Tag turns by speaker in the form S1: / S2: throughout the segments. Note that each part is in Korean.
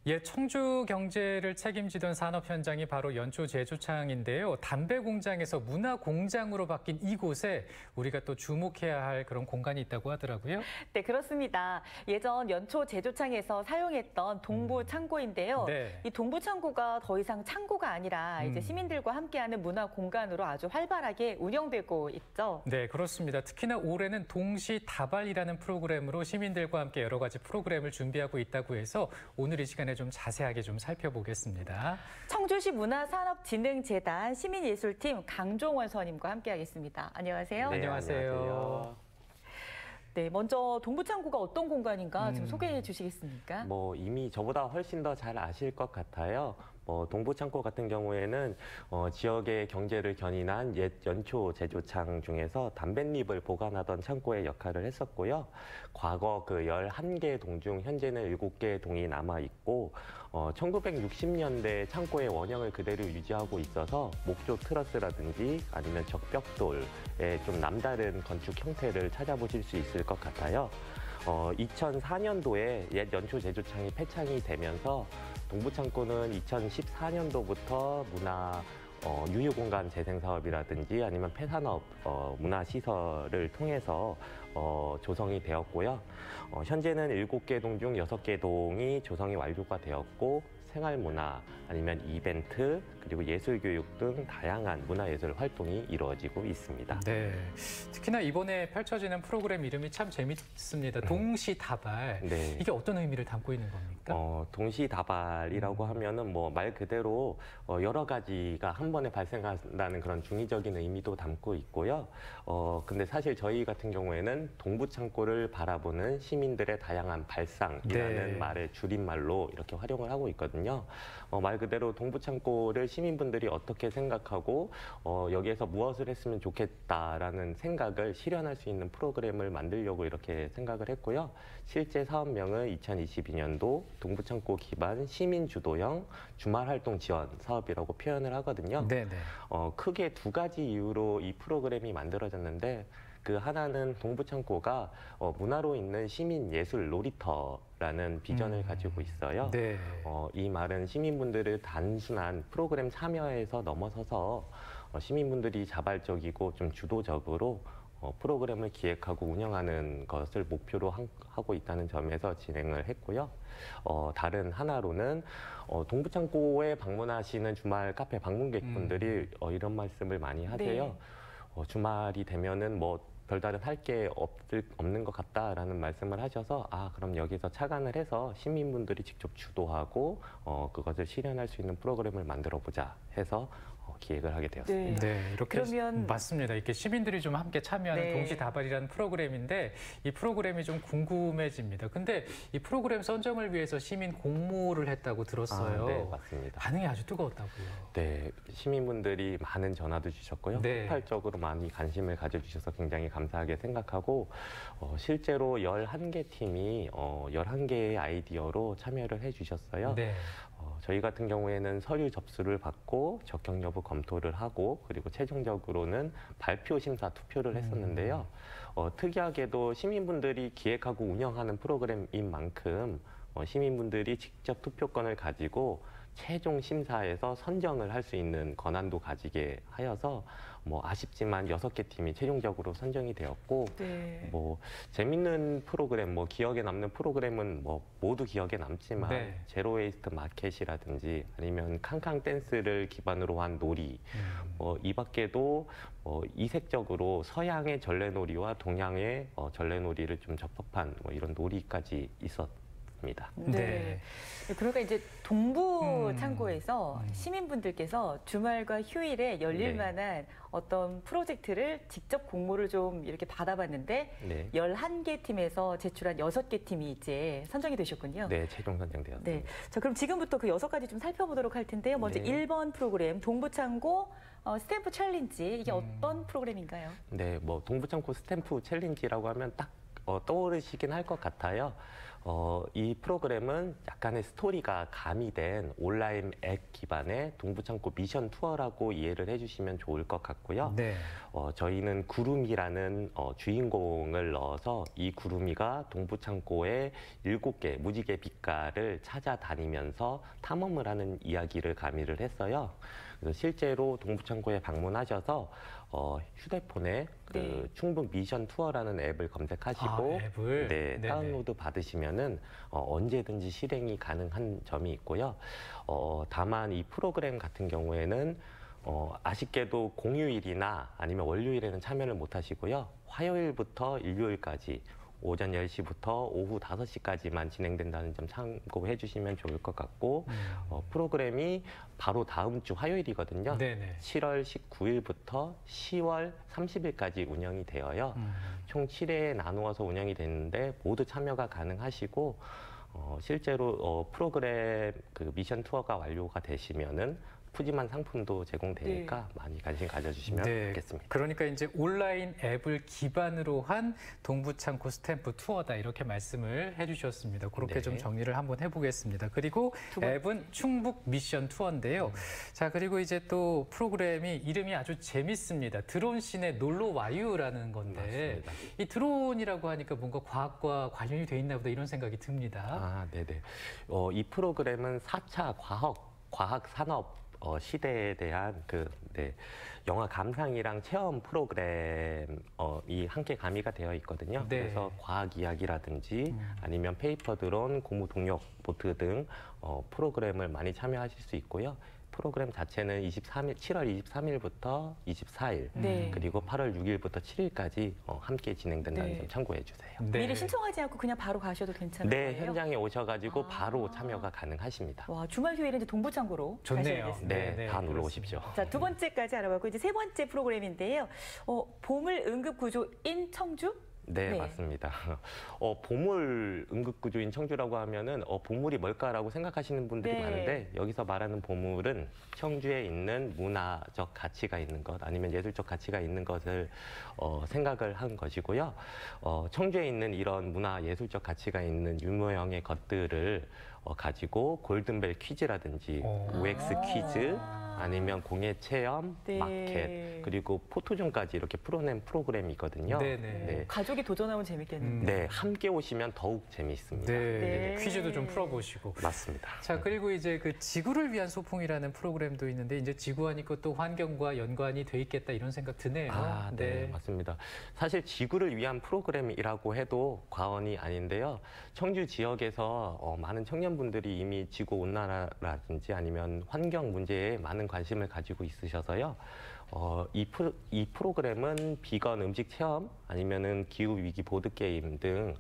S1: 예, 청주 경제를 책임지던 산업 현장이 바로 연초 제조창인데요. 담배 공장에서 문화 공장으로 바뀐 이곳에 우리가 또 주목해야 할 그런 공간이 있다고 하더라고요.
S2: 네, 그렇습니다. 예전 연초 제조창에서 사용했던 동부 창고인데요.
S1: 네.
S2: 이 동부 창고가 더 이상 창고가 아니라 이제 시민들과 함께하는 문화 공간으로 아주 활발하게 운영되고 있죠.
S1: 네, 그렇습니다. 특히나 올해는 동시다발이라는 프로그램으로 시민들과 함께 여러 가지 프로그램을 준비하고 있다고 해서 오늘 이 시간에 좀 자세하게 좀 살펴보겠습니다.
S2: 청주시 문화산업진흥재단 시민예술팀 강종원 선임과 함께하겠습니다. 안녕하세요.
S1: 네, 안녕하세요.
S2: 네, 먼저 동부창고가 어떤 공간인가 좀 소개해 주시겠습니까?
S3: 이미 저보다 훨씬 더 잘 아실 것 같아요. 동부창고 같은 경우에는 지역의 경제를 견인한 옛 연초 제조창 중에서 담뱃잎을 보관하던 창고의 역할을 했었고요. 과거 그 11개 동 중 현재는 7개 동이 남아있고 1960년대 창고의 원형을 그대로 유지하고 있어서 목조 트러스라든지 아니면 적벽돌의 좀 남다른 건축 형태를 찾아보실 수 있을 것 같아요. 2004년도에 옛 연초 제조창이 폐창이 되면서 동부창고는 2014년도부터 문화 유휴공간 재생 사업이라든지 아니면 폐산업 문화시설을 통해서 조성이 되었고요. 현재는 7개 동 중 6개 동이 조성이 완료가 되었고 생활문화 아니면 이벤트 그리고 예술교육 등 다양한 문화예술 활동이 이루어지고 있습니다.
S1: 네, 특히나 이번에 펼쳐지는 프로그램 이름이 참 재밌습니다. 동시다발.
S3: 네.
S1: 이게 어떤 의미를 담고 있는 겁니까?
S3: 동시다발이라고 하면은 말 그대로 여러 가지가 한 번에 발생한다는 그런 중의적인 의미도 담고 있고요. 근데 사실 저희 같은 경우에는 동부창고를 바라보는 시민들의 다양한 발상이라는
S1: 네.
S3: 말의 줄임말로 이렇게 활용을 하고 있거든요. 말 그대로 동부창고를 시민분들이 어떻게 생각하고 여기에서 무엇을 했으면 좋겠다라는 생각을 실현할 수 있는 프로그램을 만들려고 이렇게 생각을 했고요. 실제 사업명은 2022년도 동부창고 기반 시민주도형 주말활동 지원 사업이라고 표현을 하거든요.
S1: 네네.
S3: 크게 두 가지 이유로 이 프로그램이 만들어졌는데 그 하나는 동부창고가 문화로 있는 시민 예술 놀이터라는 비전을 가지고 있어요.
S1: 네.
S3: 이 말은 시민분들을 단순한 프로그램 참여에서 넘어서서 시민분들이 자발적이고 좀 주도적으로 프로그램을 기획하고 운영하는 것을 목표로 하고 있다는 점에서 진행을 했고요. 다른 하나로는 동부창고에 방문하시는 주말 카페 방문객분들이 이런 말씀을 많이 하세요.
S2: 네.
S3: 주말이 되면은 별다른 할 게 없는 것 같다라는 말씀을 하셔서 그럼 여기서 착안을 해서 시민분들이 직접 주도하고 그것을 실현할 수 있는 프로그램을 만들어 보자 해서 기획을 하게 되었습니다.
S1: 네, 이렇게
S2: 그러면
S1: 맞습니다. 이렇게 시민들이 좀 함께 참여하는
S2: 네.
S1: 동시다발이라는 프로그램인데 이 프로그램이 좀 궁금해집니다. 근데 이 프로그램 선정을 위해서 시민 공모를 했다고 들었어요.
S3: 네, 맞습니다.
S1: 반응이 아주 뜨거웠다고요.
S3: 네, 시민분들이 많은 전화도 주셨고요.
S1: 네.
S3: 폭발적으로 많이 관심을 가져주셔서 굉장히 감사하게 생각하고 실제로 11개 팀이 11개의 아이디어로 참여를 해주셨어요.
S1: 네.
S3: 저희 같은 경우에는 서류 접수를 받고 적격 여부 검토를 하고 그리고 최종적으로는 발표 심사 투표를 했었는데요. 특이하게도 시민분들이 기획하고 운영하는 프로그램인 만큼 시민분들이 직접 투표권을 가지고 최종 심사에서 선정을 할 수 있는 권한도 가지게 하여서 아쉽지만 6개 팀이 최종적으로 선정이 되었고
S2: 네.
S3: 재밌는 프로그램 기억에 남는 프로그램은 모두 기억에 남지만
S1: 네.
S3: 제로 웨이스트 마켓이라든지 아니면 캉캉 댄스를 기반으로 한 놀이 이 밖에도 이색적으로 서양의 전래놀이와 동양의 전래놀이를 좀 접합한 이런 놀이까지 있었습니다.
S2: 네. 그러니까 이제 동부 창고에서 시민분들께서 주말과 휴일에 열릴
S3: 네.
S2: 만한 어떤 프로젝트를 직접 공모를 좀 이렇게 받아봤는데
S3: 네.
S2: 11개 팀에서 제출한 6개 팀이 이제 선정이 되셨군요.
S3: 네, 최종 선정되었습니다.
S2: 네. 자, 그럼 지금부터 그 6가지 좀 살펴보도록 할 텐데요. 먼저
S3: 네.
S2: 1번 프로그램 동부창고 스탬프 챌린지. 이게 어떤 프로그램인가요?
S3: 네, 동부창고 스탬프 챌린지라고 하면 딱 떠오르시긴 할 것 같아요. 이 프로그램은 약간의 스토리가 가미된 온라인 앱 기반의 동부창고 미션 투어라고 이해를 해주시면 좋을 것 같고요.
S1: 네.
S3: 저희는 구름이라는 주인공을 넣어서 이 구름이가 동부창고의 7개 무지개 빛깔을 찾아다니면서 탐험을 하는 이야기를 가미를 했어요. 그래서 실제로 동부창고에 방문하셔서 휴대폰에
S2: 네.
S3: 충북 미션 투어라는 앱을 검색하시고
S1: 앱을?
S3: 네,
S1: 네네.
S3: 다운로드 받으시면은 언제든지 실행이 가능한 점이 있고요. 다만 이 프로그램 같은 경우에는 아쉽게도 공휴일이나 아니면 월요일에는 참여를 못 하시고요. 화요일부터 일요일까지 오전 10시부터 오후 5시까지만 진행된다는 점 참고해 주시면 좋을 것 같고 프로그램이 바로 다음 주 화요일이거든요.
S1: 네네.
S3: 7월 19일부터 10월 30일까지 운영이 되어요. 총 7회에 나누어서 운영이 되는데 모두 참여가 가능하시고 실제로 프로그램 그 미션 투어가 완료가 되시면은 푸짐한 상품도 제공되니까 많이 관심 가져주시면 좋겠습니다.
S1: 그러니까 이제 온라인 앱을 기반으로 한 동부창고 스탬프 투어다 이렇게 말씀을 해주셨습니다. 그렇게
S3: 네.
S1: 좀 정리를 한번 해보겠습니다. 그리고 앱은 충북 미션 투어인데요. 자, 그리고 이제 또 프로그램이 이름이 아주 재밌습니다. 드론씬의 놀러 와유라는 건데
S3: 맞습니다.
S1: 이 드론이라고 하니까 뭔가 과학과 관련이 돼 있나 보다 이런 생각이 듭니다.
S3: 아, 네네. 이 프로그램은 4차 과학 산업 시대에 대한 영화 감상이랑 체험 프로그램이 함께 가미가 되어 있거든요.
S1: 네.
S3: 그래서 과학 이야기라든지 아니면 페이퍼 드론, 고무 동력 보트 등 프로그램을 많이 참여하실 수 있고요. 프로그램 자체는 7월 23일부터 24일
S2: 네.
S3: 그리고 8월 6일부터 7일까지 함께 진행된다는
S2: 네.
S3: 점 참고해 주세요.
S1: 네.
S2: 미리 신청하지 않고 그냥 바로 가셔도 괜찮은
S3: 네,
S2: 거예요?
S3: 현장에 오셔가지고
S2: 아.
S3: 바로 참여가 가능하십니다.
S2: 와, 주말 휴일에 이제 동부창고로
S1: 좋네요.
S2: 가셔야겠습니다.
S3: 네, 다 놀러 오십시오.
S2: 자, 두 번째까지 알아봤고 이제 세 번째 프로그램인데요. 보물 응급구조인 청주?
S3: 네,
S2: 네.
S3: 맞습니다. 보물 응급구조인 청주라고 하면은 보물이 뭘까라고 생각하시는 분들이
S2: 네.
S3: 많은데 여기서 말하는 보물은 청주에 있는 문화적 가치가 있는 것 아니면 예술적 가치가 있는 것을 생각을 한 것이고요. 청주에 있는 이런 문화 예술적 가치가 있는 유명의 것들을 가지고 골든벨 퀴즈라든지 OX 퀴즈 아니면 공예 체험,
S2: 네.
S3: 마켓 그리고 포토존까지 이렇게 풀어낸 프로그램이 있거든요.
S1: 네네.
S3: 네.
S2: 가족이 도전하면 재밌겠는데.
S3: 네, 함께 오시면 더욱 재미있습니다.
S1: 네.
S2: 네.
S1: 퀴즈도 좀 풀어보시고.
S3: 맞습니다.
S1: 자, 그리고 이제 그 지구를 위한 소풍이라는 프로그램도 있는데 이제 지구하니까 또 환경과 연관이 돼 있겠다 이런 생각 드네요.
S3: 아, 네, 맞습니다. 사실 지구를 위한 프로그램이라고 해도 과언이 아닌데요. 청주 지역에서 많은 청년분들이 이미 지구 온난화라든지 아니면 환경 문제에 많은 관심을 가지고 있으셔서요. 이 프로그램은 비건 음식 체험 아니면은 기후 위기 보드 게임 등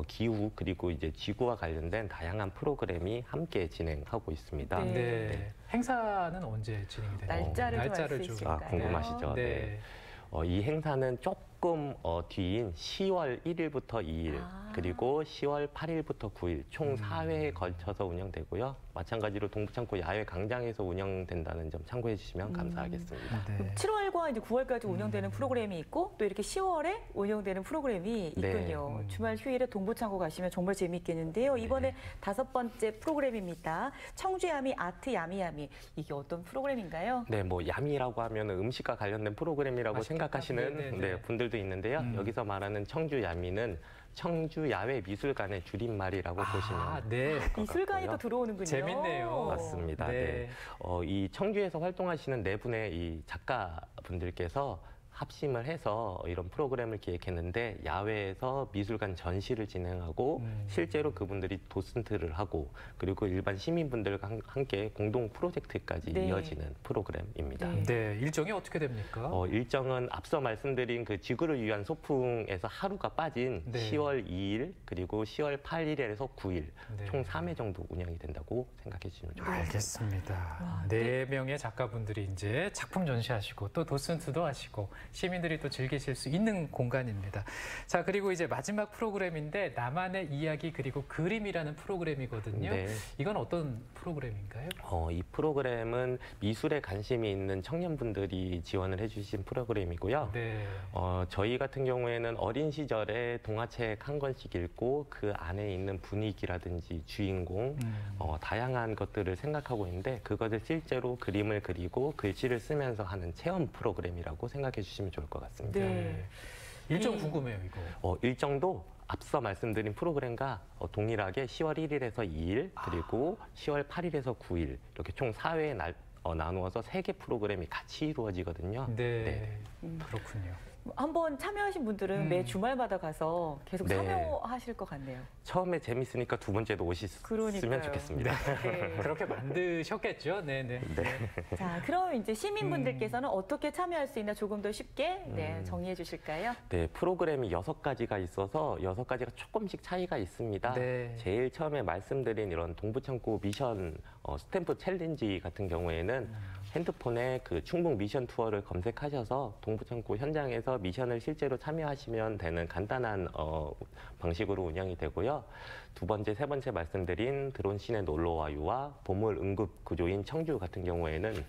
S3: 기후 그리고 이제 지구와 관련된 다양한 프로그램이 함께 진행하고 있습니다.
S2: 네.
S1: 네. 행사는 언제 진행이 되나요?
S2: 날짜를 좀 알 수 있을까요?
S3: 궁금하시죠?
S1: 네.
S3: 이 행사는 조금 뒤인 10월 1일부터 2일 그리고 10월 8일부터 9일 총 4회에 걸쳐서 운영되고요. 마찬가지로 동부창고 야외 광장에서 운영된다는 점 참고해 주시면 감사하겠습니다.
S1: 네.
S2: 7월과 이제 9월까지 운영되는 프로그램이 있고 또 이렇게 10월에 운영되는 프로그램이
S3: 네.
S2: 있군요. 주말 휴일에 동부창고 가시면 정말 재미있겠는데요. 이번에 다섯 번째 프로그램입니다. 청주야미 아트 야미야미. 이게 어떤 프로그램인가요?
S3: 네, 뭐 야미라고 하면 음식과 관련된 프로그램이라고
S1: 맛있겠다.
S3: 생각하시는
S1: 네네네.
S3: 분들도 있는데요. 여기서 말하는 청주 야미는 청주 야외 미술관의 줄임말이라고 보시면
S1: 네.
S2: 미술관이 또 들어오는군요.
S1: 재밌네요.
S3: 맞습니다. 네. 이 청주에서 활동하시는 네 분의 이 작가분들께서 합심을 해서 이런 프로그램을 기획했는데 야외에서 미술관 전시를 진행하고 실제로 그분들이 도슨트를 하고 그리고 일반 시민분들과 함께 공동 프로젝트까지
S2: 네.
S3: 이어지는 프로그램입니다.
S2: 네.
S1: 네. 일정이 어떻게 됩니까?
S3: 일정은 앞서 말씀드린 그 지구를 위한 소풍에서 하루가 빠진
S1: 네.
S3: 10월 2일 그리고 10월 8일에서 9일
S1: 네.
S3: 총 3회 정도 운영이 된다고 생각해 주시면 좋겠습니다.
S1: 알겠습니다. 네 명의 작가분들이 이제 작품 전시하시고 또 도슨트도 하시고 시민들이 또 즐기실 수 있는 공간입니다. 자, 그리고 이제 마지막 프로그램인데 나만의 이야기 그리고 그림이라는 프로그램이거든요.
S3: 네.
S1: 이건 어떤 프로그램인가요?
S3: 이 프로그램은 미술에 관심이 있는 청년분들이 지원을 해주신 프로그램이고요.
S1: 네.
S3: 저희 같은 경우에는 어린 시절에 동화책 한 권씩 읽고 그 안에 있는 분위기라든지 주인공, 다양한 것들을 생각하고 있는데 그것을 실제로 그림을 그리고 글씨를 쓰면서 하는 체험 프로그램이라고 생각해 주시면 좋을 것 같습니다.
S1: 네. 일정 궁금해요, 이거.
S3: 일정도 앞서 말씀드린 프로그램과 동일하게 10월 1일에서 2일 그리고 10월 8일에서 9일 이렇게 총 4회에 나누어서 3개 프로그램이 같이 이루어지거든요.
S1: 네. 그렇군요.
S2: 한번 참여하신 분들은 매 주말마다 가서 계속
S3: 네.
S2: 참여하실 것 같네요.
S3: 처음에 재밌으니까 두 번째도 오셨으면
S2: 그러니까요.
S3: 좋겠습니다.
S2: 네.
S1: 그렇게 만드셨겠죠? 네네.
S2: 자, 그럼 이제 시민분들께서는 어떻게 참여할 수 있나 조금 더 쉽게 정리해 주실까요?
S3: 네, 프로그램이 6가지가 있어서 6가지가 조금씩 차이가 있습니다.
S1: 네.
S3: 제일 처음에 말씀드린 이런 동부창고 미션 스탬프 챌린지 같은 경우에는 핸드폰에 그 충북 미션 투어를 검색하셔서 동부창고 현장에서 미션을 실제로 참여하시면 되는 간단한 방식으로 운영이 되고요. 두 번째, 세 번째 말씀드린 드론 씬의 놀러와유와 보물 응급 구조인 청주 같은 경우에는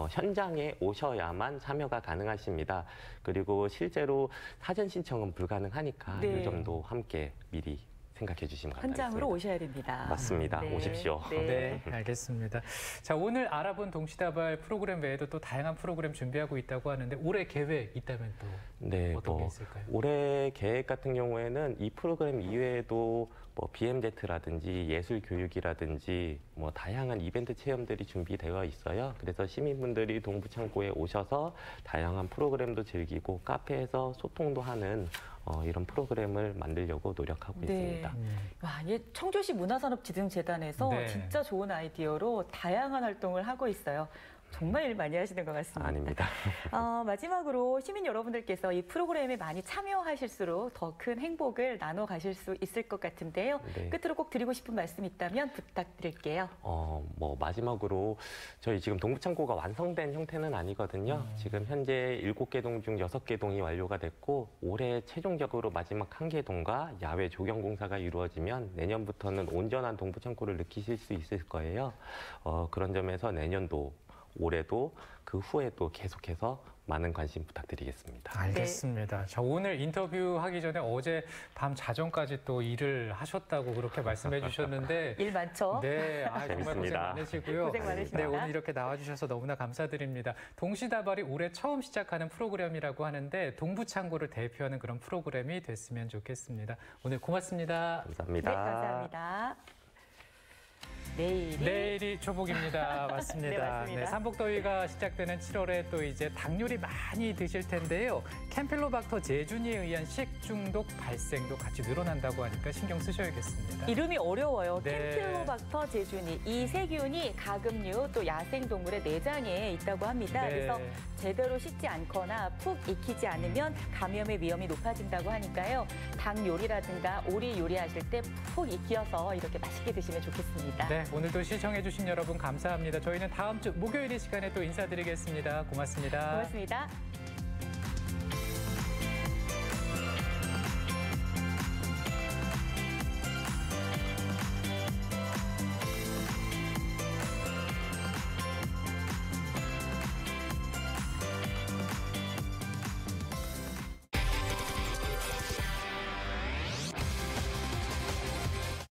S3: 현장에 오셔야만 참여가 가능하십니다. 그리고 실제로 사전 신청은 불가능하니까
S2: 네.
S3: 이 점도 함께 미리 생각해 주시면 감사하겠습니다.
S2: 현장으로 오셔야 됩니다.
S3: 맞습니다.
S2: 네.
S3: 오십시오.
S1: 네, 알겠습니다. 자, 오늘 알아본 동시다발 프로그램 외에도 또 다양한 프로그램 준비하고 있다고 하는데 올해 계획 있다면 또
S3: 네,
S1: 어떤 게 있을까요?
S3: 올해 계획 같은 경우에는 이 프로그램 이외에도 BMZ라든지 예술 교육이라든지 다양한 이벤트 체험들이 준비되어 있어요. 그래서 시민분들이 동부창고에 오셔서 다양한 프로그램도 즐기고 카페에서 소통도 하는 이런 프로그램을 만들려고 노력하고
S2: 네.
S3: 있습니다.
S2: 와, 이 청주시 문화산업지능재단에서
S1: 네.
S2: 진짜 좋은 아이디어로 다양한 활동을 하고 있어요. 정말 일 많이 하시는 것 같습니다.
S3: 아닙니다.
S2: 마지막으로 시민 여러분들께서 이 프로그램에 많이 참여하실수록 더 큰 행복을 나눠 가실 수 있을 것 같은데요.
S3: 네.
S2: 끝으로 꼭 드리고 싶은 말씀 있다면 부탁드릴게요.
S3: 마지막으로 저희 지금 동부창고가 완성된 형태는 아니거든요. 지금 현재 7개 동 중 6개 동이 완료가 됐고 올해 최종적으로 마지막 1개 동과 야외 조경 공사가 이루어지면 내년부터는 온전한 동부창고를 느끼실 수 있을 거예요. 그런 점에서 내년도 올해도 그 후에도 계속해서 많은 관심 부탁드리겠습니다.
S1: 알겠습니다. 자, 오늘 인터뷰하기 전에 어제 밤 자정까지 또 일을 하셨다고 그렇게 말씀해 주셨는데
S2: 일 많죠?
S1: 네, 정말 고생
S3: 재밌습니다.
S1: 많으시고요.
S2: 고생 많으십니다.
S1: 네, 오늘 이렇게 나와주셔서 너무나 감사드립니다. 동시다발이 올해 처음 시작하는 프로그램이라고 하는데 동부창고를 대표하는 그런 프로그램이 됐으면 좋겠습니다. 오늘 고맙습니다.
S3: 감사합니다.
S2: 네, 감사합니다.
S1: 내일이 초복입니다. 맞습니다.
S2: 네, 맞습니다.
S1: 삼복더위가 시작되는 7월에 또 이제 닭 요리 많이 드실 텐데요. 캠필로박터 제준이에 의한 식중독 발생도 같이 늘어난다고 하니까 신경 쓰셔야겠습니다.
S2: 이름이 어려워요.
S1: 네.
S2: 캠필로박터 제주니. 이 세균이 가금류 또 야생동물의 내장에 있다고 합니다.
S1: 네.
S2: 그래서 제대로 씻지 않거나 푹 익히지 않으면 감염의 위험이 높아진다고 하니까요. 닭 요리라든가 오리 요리하실 때 푹 익혀서 이렇게 맛있게 드시면 좋겠습니다.
S1: 네, 오늘도 시청해주신 여러분 감사합니다. 저희는 다음 주 목요일 이 시간에 또 인사드리겠습니다. 고맙습니다.
S2: 고맙습니다.